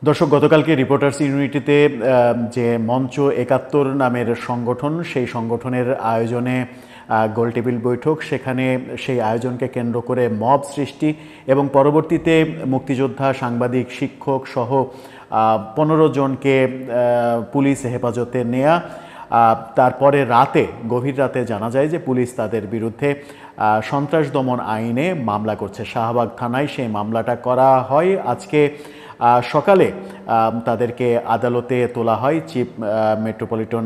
দর্শক, গতকালকে রিপোর্টার্স ইউনিটিতে যে মঞ্চ ৭১ নামের সংগঠন, সেই সংগঠনের আয়োজনে গোলটেবিল বৈঠক, সেখানে সেই আয়োজনকে কেন্দ্র করে মব সৃষ্টি এবং পরবর্তীতে মুক্তিযোদ্ধা, সাংবাদিক, শিক্ষক সহ ১৫ জনকে পুলিশ হেফাজতে নেয়া। তারপরে গভীর রাতে জানা যায় যে পুলিশ তাদের বিরুদ্ধে সন্ত্রাস দমন আইনে মামলা করছে। শাহবাগ থানায় সেই মামলাটা করা হয়। আজকে সকালে তাদেরকে আদালতে তোলা হয়, চিফ মেট্রোপলিটন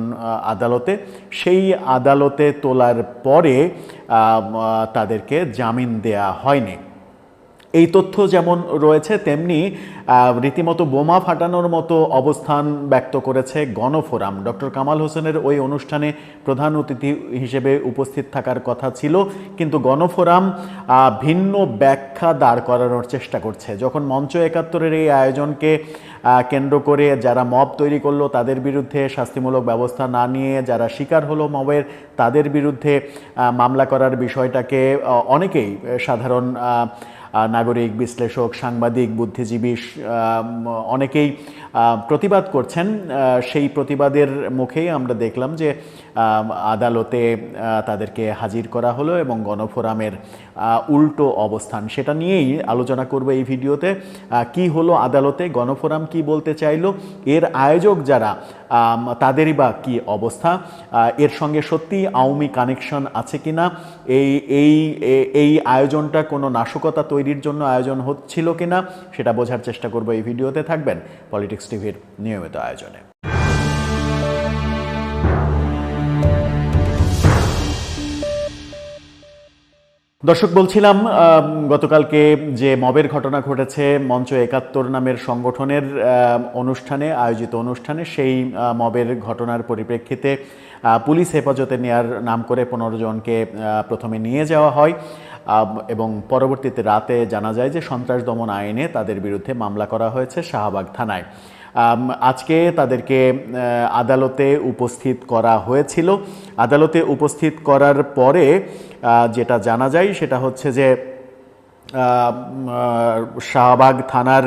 আদালতে। সেই আদালতে তোলার পরে তাদেরকে জামিন দেয়া হয়নি। এই তথ্য যেমন রয়েছে, তেমনি রীতিমতো বোমা ফাটানোর মতো অবস্থান ব্যক্ত করেছে গণফোরাম। ডক্টর কামাল হোসেনের ওই অনুষ্ঠানে প্রধান অতিথি হিসেবে উপস্থিত থাকার কথা ছিল, কিন্তু গণফোরাম ভিন্ন ব্যাখ্যা দাঁড় করানোর চেষ্টা করছে। যখন মঞ্চ ৭১-এর এই আয়োজনকে কেন্দ্র করে যারা মব তৈরি করলো তাদের বিরুদ্ধে শাস্তিমূলক ব্যবস্থা না নিয়ে যারা শিকার হলো মবের, তাদের বিরুদ্ধে মামলা করার বিষয়টাকে অনেকেই, সাধারণ নাগরিক, বিশ্লেষক, সাংবাদিক, বুদ্ধিজীবী অনেকেই প্রতিবাদ করছেন। সেই প্রতিবাদের মুখেই আমরা দেখলাম যে আদালতে তাদেরকে হাজির করা হলো এবং গণফোরামের উল্টো অবস্থান, সেটা নিয়েই আলোচনা করব এই ভিডিওতে। কি হলো আদালতে, গণফোরাম কি বলতে চাইলো, এর আয়োজক যারা তাদেরই বা কি অবস্থা, এর সঙ্গে সত্যি আওয়ামী কানেকশন আছে কিনা, এই আয়োজনটা কোনো নাশকতা তৈরির জন্য আয়োজন হচ্ছিল কিনা, সেটা বোঝার চেষ্টা করব এই ভিডিওতে। থাকবেন পলিটিক্স টিভির নিয়মিত আয়োজনে। দর্শক, বলছিলাম গতকালকে যে মবের ঘটনা ঘটেছে মঞ্চ ৭১ নামের সংগঠনের আয়োজিত অনুষ্ঠানে, সেই মবের ঘটনার পরিপ্রেক্ষিতে পুলিশ হেফাজতে নেয়ার নাম করে ১৫ জনকে প্রথমে নিয়ে যাওয়া হয় এবং পরবর্তীতে রাতে জানা যায় যে সন্ত্রাস দমন আইনে তাদের বিরুদ্ধে মামলা করা হয়েছে শাহবাগ থানায়। আজকে তাদেরকে আদালতে উপস্থিত করা হয়েছিল। আদালতে উপস্থিত করার পরে যেটা জানা যায় সেটা হচ্ছে যে শাহবাগ থানার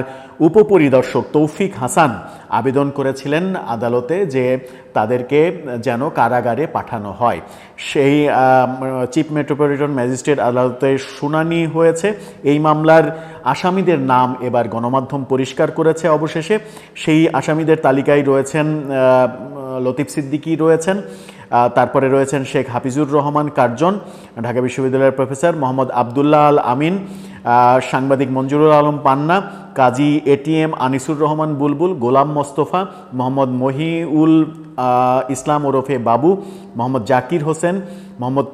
উপপরিদর্শক তৌফিক হাসান আবেদন করেছিলেন আদালতে যে তাদেরকে যেন কারাগারে পাঠানো হয়। সেই চিফ মেট্রোপলিটন ম্যাজিস্ট্রেট আদালতে শুনানি হয়েছে। এই মামলার আসামিদের নাম এবার গণমাধ্যম পরিষ্কার করেছে অবশেষে। সেই আসামিদের তালিকায় রয়েছেন লতিফ সিদ্দিকী রয়েছেন, তারপরে রয়েছেন শেখ হাফিজুর রহমান কার্জন, ঢাকা বিশ্ববিদ্যালয়ের প্রফেসর, মোহাম্মদ আবদুল্লাহ আল আমিন, সাংবাদিক মঞ্জুরুল আলম পান্না, কাজী এটিএম আনিসুর রহমান বুলবুল, গোলাম মোস্তফা, মোহাম্মদ মহিউল ইসলাম ওরফে বাবু, মোহাম্মদ জাকির হোসেন, মোহাম্মদ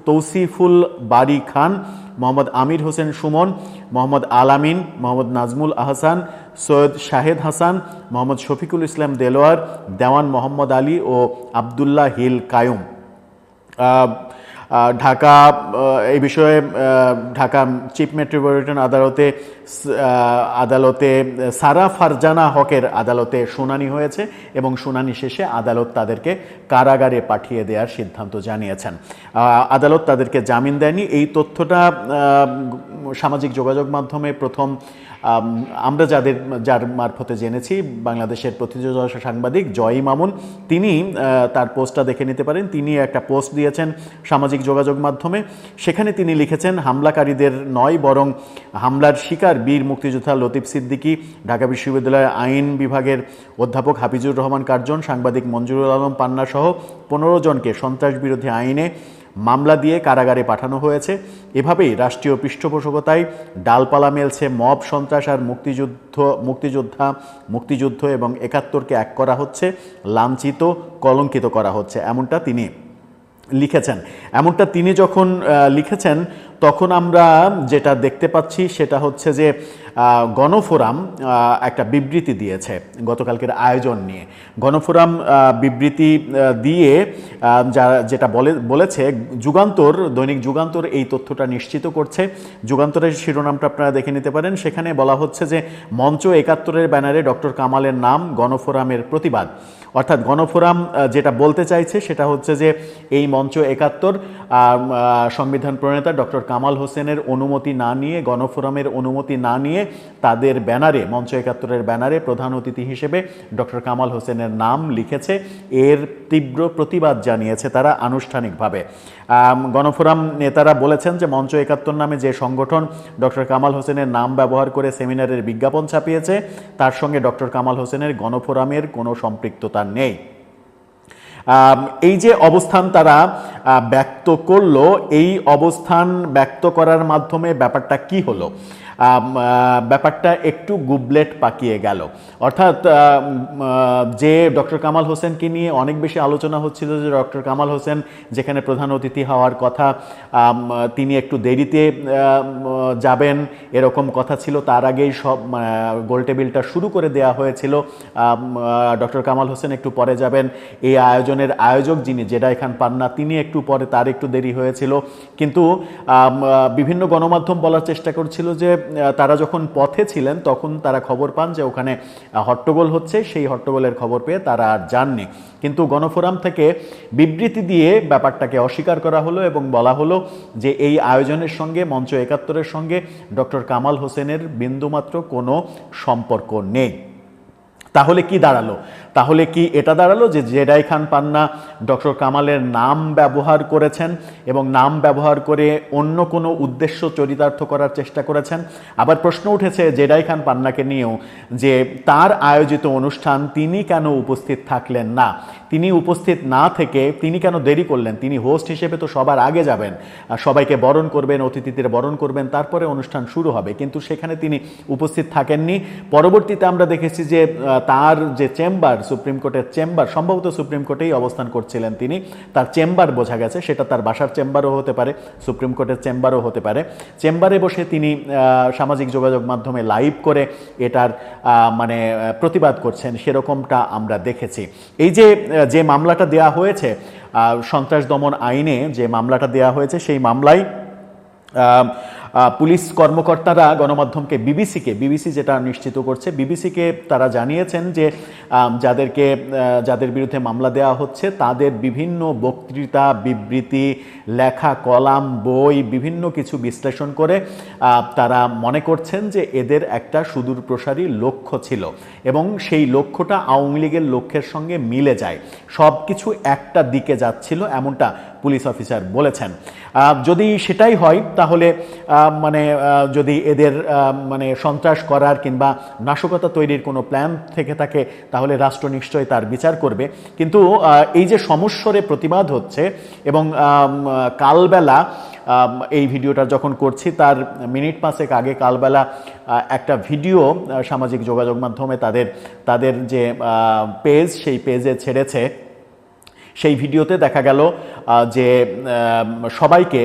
তৌসিফুল বারি খান, মোহাম্মদ আমির হোসেন সুমন, মোহাম্মদ আলামিন, মোহাম্মদ নাজমুল আহসান, সৈয়দ শাহেদ হাসান, মোহাম্মদ শফিকুল ইসলাম দেলোয়ার, দেওয়ান মোহাম্মদ আলী ও আবদুল্লাহ হিল কায়ুম। ঢাকা এই বিষয়ে ঢাকা চিফ মেট্রোপলিটন আদালতে সারা ফারজানা হকের আদালতে শুনানি হয়েছে এবং শুনানি শেষে আদালত তাদেরকে কারাগারে পাঠিয়ে দেওয়ার সিদ্ধান্ত জানিয়েছেন। আদালত তাদেরকে জামিন দেয়নি। এই তথ্যটা সামাজিক যোগাযোগ মাধ্যমে প্রথম আমরা যার মারফতে জেনেছি, বাংলাদেশের প্রথিতযশা সাংবাদিক জয়ী মামুন, তিনি তার পোস্টটা দেখে নিতে পারেন। তিনি একটা পোস্ট দিয়েছেন সামাজিক যোগাযোগ মাধ্যমে। সেখানে তিনি লিখেছেন, হামলাকারীদের নয় বরং হামলার শিকার বীর মুক্তিযোদ্ধা লতিফ সিদ্দিকী, ঢাকা বিশ্ববিদ্যালয়ের আইন বিভাগের অধ্যাপক হাফিজুর রহমান কার্জন, সাংবাদিক মঞ্জুরুল আলম পান্না সহ ১৫ জনকে সন্ত্রাস বিরোধী আইনে মামলা দিয়ে কারাগারে পাঠানো হয়েছে। এভাবেই রাষ্ট্রীয় পৃষ্ঠপোষকতায় ডালপালা মেলছে মব সন্ত্রাস আর মুক্তিযুদ্ধ এবং ৭১কে এক করা হচ্ছে, লাঞ্ছিত, কলঙ্কিত করা হচ্ছে, এমনটা তিনি লিখেছেন। এমনটা তিনি যখন লিখেছেন তখন আমরা যেটা দেখতে পাচ্ছি সেটা হচ্ছে যে গণফোরাম একটা বিবৃতি দিয়েছে গতকালকের আয়োজন নিয়ে। গণফোরাম বিবৃতি দিয়ে যেটা বলেছে, দৈনিক যুগান্তর এই তথ্যটা নিশ্চিত করছে। যুগান্তরের শিরোনামটা আপনারা দেখে নিতে পারেন। সেখানে বলা হচ্ছে যে মঞ্চ ৭১-এর ব্যানারে ডক্টর কামালের নাম, গণফোরামের প্রতিবাদ। অর্থাৎ গণফোরাম যেটা বলতে চাইছে সেটা হচ্ছে যে এই মঞ্চ ৭১ সংবিধান প্রণেতা ডক্টর কামাল হোসেনের অনুমতি না নিয়ে, গণফোরামের অনুমতি না নিয়ে তাদের ব্যানারে, মঞ্চ ৭১-এর ব্যানারে প্রধান অতিথি হিসেবে ডক্টর কামাল হোসেনের নাম লিখেছে। এর তীব্র প্রতিবাদ জানিয়েছে তারা আনুষ্ঠানিকভাবে। গণফোরাম নেতারা বলেছেন যে মঞ্চ ৭১ নামে যে সংগঠন ডক্টর কামাল হোসেনের নাম ব্যবহার করে সেমিনারের বিজ্ঞাপন ছাপিয়েছে, তার সঙ্গে ডক্টর কামাল হোসেনের গণফোরামের কোনো সম্পৃক্ততা নেই। এই যে অবস্থান তারা ব্যক্ত করলো, এই অবস্থান ব্যক্ত করার মাধ্যমে ব্যাপারটা কি হলো? ব্যাপারটা একটু গুবলেট পাকিয়ে গেল। অর্থাৎ যে ডক্টর কামাল হোসেনকে নিয়ে অনেক বেশি আলোচনা হচ্ছিল যে ডক্টর কামাল হোসেন যেখানে প্রধান অতিথি হওয়ার কথা, তিনি একটু দেরিতে যাবেন এরকম কথা ছিল। তার আগেই সব গোলটেবিলটা শুরু করে দেওয়া হয়েছিল। ডক্টর কামাল হোসেন একটু পরে যাবেন। এই আয়োজনের আয়োজক যিনি জেডাই খান পান্না, তিনি একটু পরে, তার একটু দেরি হয়েছিল। কিন্তু বিভিন্ন গণমাধ্যম বলার চেষ্টা করছিল যে তারা যখন পথে ছিলেন তখন তারা খবর পান যে ওখানে হট্টগোল হচ্ছে, সেই হট্টগোলের খবর পেয়ে তারা আর যাননি। কিন্তু গণফোরাম থেকে বিবৃতি দিয়ে ব্যাপারটাকে অস্বীকার করা হলো এবং বলা হলো যে এই আয়োজনের সঙ্গে, মঞ্চ ৭১-এর সঙ্গে ডক্টর কামাল হোসেনের বিন্দুমাত্র কোনো সম্পর্ক নেই। তাহলে কি দাঁড়ালো? তাহলে কি এটা দাঁড়ালো যে জেডাই খান পান্না ডক্টর কামালের নাম ব্যবহার করেছেন এবং নাম ব্যবহার করে অন্য কোনো উদ্দেশ্য চরিতার্থ করার চেষ্টা করেছেন? আবার প্রশ্ন উঠেছে জেডাই খান পান্নাকে নিয়েও যে তার আয়োজিত অনুষ্ঠান তিনি কেন উপস্থিত থাকলেন না? তিনি উপস্থিত না থেকে তিনি কেন দেরি করলেন? তিনি হোস্ট হিসেবে তো সবার আগে যাবেন, সবাইকে বরণ করবেন, অতিথিদের বরণ করবেন, তারপরে অনুষ্ঠান শুরু হবে। কিন্তু সেখানে তিনি উপস্থিত থাকেননি। পরবর্তীতে আমরা দেখেছি যে তার যে চেম্বার, সুপ্রিম কোর্টের চেম্বার, সম্ভবত সুপ্রিম কোর্টেই অবস্থান করছিলেন তিনি, তার চেম্বার বোঝা গেছে, সেটা তার বাসার চেম্বারও হতে পারে, সুপ্রিম কোর্টের চেম্বারও হতে পারে। চেম্বারে বসে তিনি সামাজিক যোগাযোগ মাধ্যমে লাইভ করে এটার মানে প্রতিবাদ করছেন, সেরকমটা আমরা দেখেছি। এই যে মামলাটা দেয়া হয়েছে, সন্ত্রাস দমন আইনে যে মামলাটা দেয়া হয়েছে, সেই মামলায় পুলিশ কর্মকর্তারা গণমাধ্যমকে, বিবিসি যেটা নিশ্চিত করছে, বিবিসিকে তারা জানিয়েছেন যে যাদের বিরুদ্ধে মামলা দেওয়া হচ্ছে তাদের বিভিন্ন বক্তৃতা, বিবৃতি, লেখা কলাম, বই, বিভিন্ন কিছু বিশ্লেষণ করে তারা মনে করছেন যে এদের একটা সুদূর প্রসারী লক্ষ্য ছিল এবং সেই লক্ষ্যটা আওয়ামী লীগের লক্ষ্যের সঙ্গে মিলে যায়, সব কিছু একটা দিকে যাচ্ছিল, এমনটা পুলিশ অফিসার বলেছেন। যদি সেটাই হয় তাহলে মানে যদি এদের মানে সন্ত্রাস করার কিংবা নাশকতা তৈরির কোনো প্ল্যান থেকে থাকে তাহলে রাষ্ট্র নিশ্চয়ই তার বিচার করবে। কিন্তু এই যে সমস্বরে প্রতিবাদ হচ্ছে এবং কালবেলা এই ভিডিওটা যখন করছি তার মিনিট 5 আগে কালবেলা একটা ভিডিও সামাজিক যোগাযোগ মাধ্যমে তাদের যে পেজ, সেই পেজে ছেড়েছে। সেই ভিডিওতে দেখা গেল যে সবাইকে,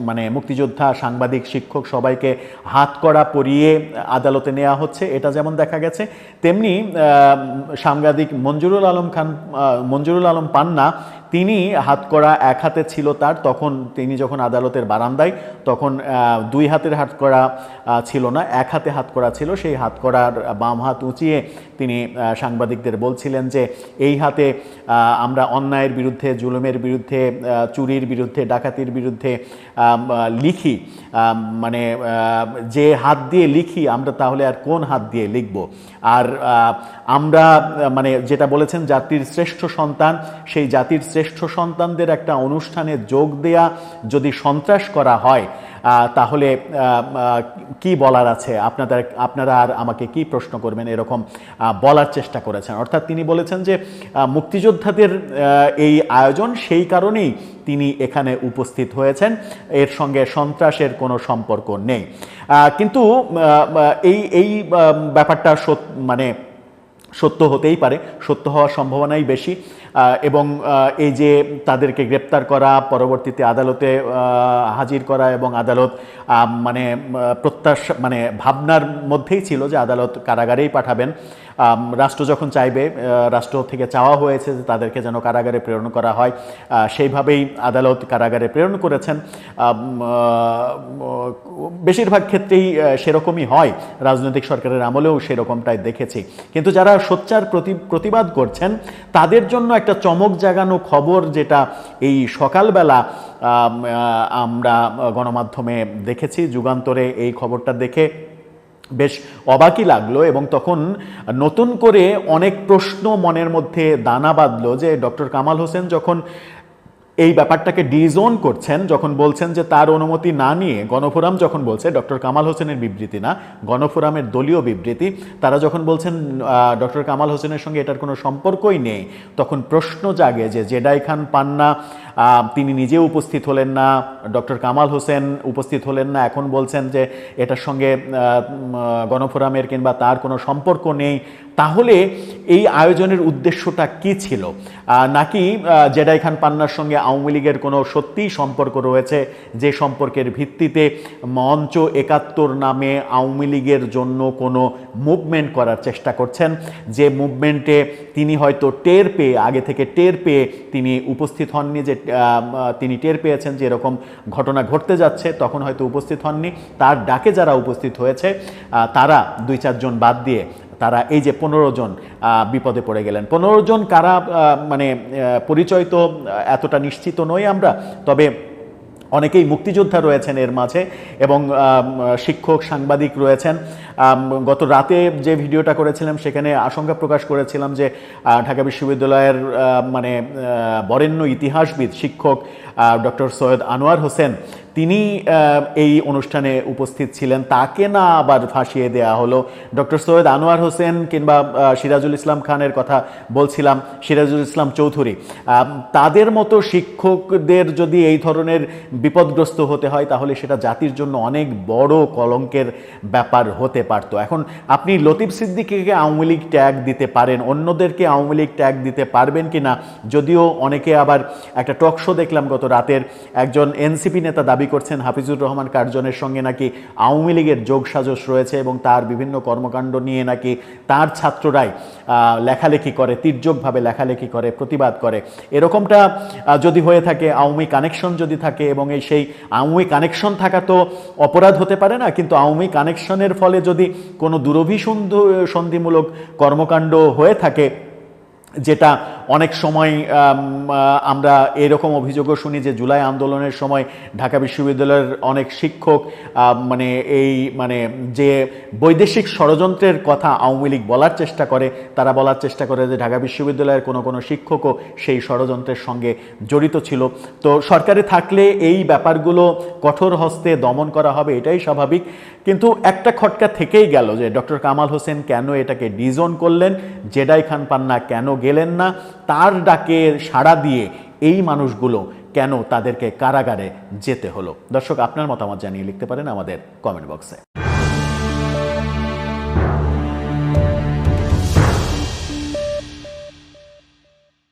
মানে মুক্তিযোদ্ধা, সাংবাদিক, শিক্ষক সবাইকে হাতকড়া পরিয়ে আদালতে নেওয়া হচ্ছে। এটা যেমন দেখা গেছে, তেমনি সাংবাদিক মঞ্জুরুল আলম পান্না, তিনি হাতকড়া এক হাতে ছিল তার, তখন তিনি যখন আদালতের বারান্দায়, তখন 2 হাতের হাতকড়া ছিল না, এক হাতে হাতকড়া ছিল। সেই হাতকড়ার বাম হাত উঁচিয়ে তিনি সাংবাদিকদের বলছিলেন যে এই হাতে আমরা অন্যায়ের বিরুদ্ধে, জুলুমের বিরুদ্ধে, চুরির বিরুদ্ধে, ডাকাতির বিরুদ্ধে লিখি, মানে যে হাত দিয়ে লিখি আমরা তাহলে আর কোন হাত দিয়ে লিখব? আর আমরা মানে যেটা বলেছেন জাতির শ্রেষ্ঠ সন্তান, সেই জাতির শ্রেষ্ঠ সন্তানদের একটা অনুষ্ঠানে যোগ দেয়া যদি সন্ত্রাস করা হয় তাহলে কি বলার আছে? আপনারা আর আমাকে কি প্রশ্ন করবেন, এরকম বলার চেষ্টা করেছেন। অর্থাৎ তিনি বলেছেন যে মুক্তিযোদ্ধাদের এই আয়োজন, সেই কারণেই তিনি এখানে উপস্থিত হয়েছেন, এর সঙ্গে সন্ত্রাসের কোনো সম্পর্ক নেই। কিন্তু এই ব্যাপারটা মানে সত্য হতেই পারে, সত্য হওয়ার সম্ভাবনাই বেশি। এবং এই যে তাদেরকে গ্রেপ্তার করা, পরবর্তীতে আদালতে হাজির করা এবং আদালত মানে ভাবনার মধ্যেই ছিল যে আদালত কারাগারেই পাঠাবেন। রাষ্ট্র যখন চাইবে, রাষ্ট্র থেকে চাওয়া হয়েছে যে তাদেরকে যেন কারাগারে প্রেরণ করা হয়, সেইভাবেই আদালত কারাগারে প্রেরণ করেছেন। বেশিরভাগ ক্ষেত্রেই সেরকমই হয়, রাজনৈতিক সরকারের আমলেও সেরকমটাই দেখেছি। কিন্তু যারা সোচ্চার প্রতিবাদ করছেন তাদের জন্য একটা চমক জাগানো খবর, যেটা এই সকালবেলা আমরা গণমাধ্যমে দেখেছি, যুগান্তরে এই খবরটা দেখে বেশ অবাকই লাগলো। এবং তখন নতুন করে অনেক প্রশ্ন মনের মধ্যে দানা বাঁধলো যে ডক্টর কামাল হোসেন যখন এই ব্যাপারটাকে ডিজোন করছেন, যখন বলছেন যে তার অনুমতি না নিয়ে, গণফোরাম যখন বলছে, ডক্টর কামাল হোসেনের বিবৃতি না, গণফোরামের দলীয় বিবৃতি, তারা যখন বলছেন ডক্টর কামাল হোসেনের সঙ্গে এটার কোনো সম্পর্কই নেই, তখন প্রশ্ন জাগে যে জেডাই খান পান্না তিনি নিজে উপস্থিত হলেন না, ডক্টর কামাল হোসেন উপস্থিত হলেন না, এখন বলছেন যে এটার সঙ্গে গণফোরামের কিংবা তার কোনো সম্পর্ক নেই। তাহলে এই আয়োজনের উদ্দেশ্যটা কি ছিল? নাকি জেডাই খান পান্নার সঙ্গে আওয়ামী লীগের কোনো সত্যিই সম্পর্ক রয়েছে, যে সম্পর্কের ভিত্তিতে মঞ্চ ৭১ নামে আওয়ামী লীগের জন্য কোনো মুভমেন্ট করার চেষ্টা করছেন, যে মুভমেন্টে তিনি হয়তো টের পেয়ে, আগে থেকে টের পেয়ে তিনি উপস্থিত হননি, যে তিনি টের পেয়েছেন যে এরকম ঘটনা ঘটতে যাচ্ছে, তখন হয়তো উপস্থিত হননি। তার ডাকে যারা উপস্থিত হয়েছে তারা ২-৪ জন বাদ দিয়ে তারা এই যে ১৫ জন বিপদে পড়ে গেলেন। ১৫ জন কারা, মানে পরিচয় তো এতটা নিশ্চিত নই আমরা, তবে অনেকেই মুক্তিযোদ্ধা রয়েছেন এর মাঝে, এবং শিক্ষক, সাংবাদিক রয়েছেন। গত রাতে যে ভিডিওটা করেছিলাম সেখানে আশঙ্কা প্রকাশ করেছিলাম যে ঢাকা বিশ্ববিদ্যালয়ের মানে বরেণ্য ইতিহাসবিদ শিক্ষক ডক্টর সৈয়দ আনোয়ার হোসেন, তিনি এই অনুষ্ঠানে উপস্থিত ছিলেন, তাকে না আবার ফাঁসিয়ে দেয়া হলো। ডক্টর সৈয়দ আনোয়ার হোসেন কিংবা সিরাজুল ইসলাম খানের কথা বলছিলাম, সিরাজুল ইসলাম চৌধুরী, তাদের মতো শিক্ষকদের যদি এই ধরনের বিপদগ্রস্ত হতে হয় তাহলে সেটা জাতির জন্য অনেক বড় কলঙ্কের ব্যাপার হতে পারত। এখন আপনি লতিফ সিদ্দিকীকে আওয়ামী লীগ ট্যাগ দিতে পারেন, অন্যদেরকে আওয়ামী লীগ ট্যাগ দিতে পারবেন কি না, যদিও অনেকে আবার একটা টক শো দেখলাম গত রাতের, একজন এনসিপি নেতা দাবি করছেন হাফিজুর রহমান কার্জনের সঙ্গে নাকি আওয়ামী লীগের যোগসাজশ রয়েছে, এবং তার বিভিন্ন কর্মকাণ্ড নিয়ে নাকি তার ছাত্ররাই লেখালেখি করে, তির্যকভাবে লেখালেখি করে, প্রতিবাদ করে। এরকমটা যদি হয়ে থাকে, আওয়ামী কানেকশন যদি থাকে, এবং সেই আওয়ামী কানেকশন থাকা তো অপরাধ হতে পারে না, কিন্তু আওয়ামী কানেকশনের ফলে যদি কোনো দুরভিসন্ধিমূলক কর্মকাণ্ড হয়ে থাকে, যেটা অনেক সময় আমরা এরকম অভিযোগও শুনি যে জুলাই আন্দোলনের সময় ঢাকা বিশ্ববিদ্যালয়ের অনেক শিক্ষক মানে এই মানে যে বৈদেশিক ষড়যন্ত্রের কথা আওয়ামী লীগ বলার চেষ্টা করে, তারা বলার চেষ্টা করে যে ঢাকা বিশ্ববিদ্যালয়ের কোনো শিক্ষকও সেই ষড়যন্ত্রের সঙ্গে জড়িত ছিল। তো সরকারে থাকলে এই ব্যাপারগুলো কঠোর হস্তে দমন করা হবে, এটাই স্বাভাবিক। কিন্তু একটা খটকা থেকেই গেল যে ডক্টর কামাল হোসেন কেন এটাকে ডিজোন করলেন, জেডাই খান পান্না কেন গেলেন না, তার ডাকে সাড়া দিয়ে এই মানুষগুলো কেন তাদেরকে কারাগারে যেতে হলো। দর্শক, আপনার মতামত জানিয়ে লিখতে পারেন আমাদের কমেন্ট বক্সে।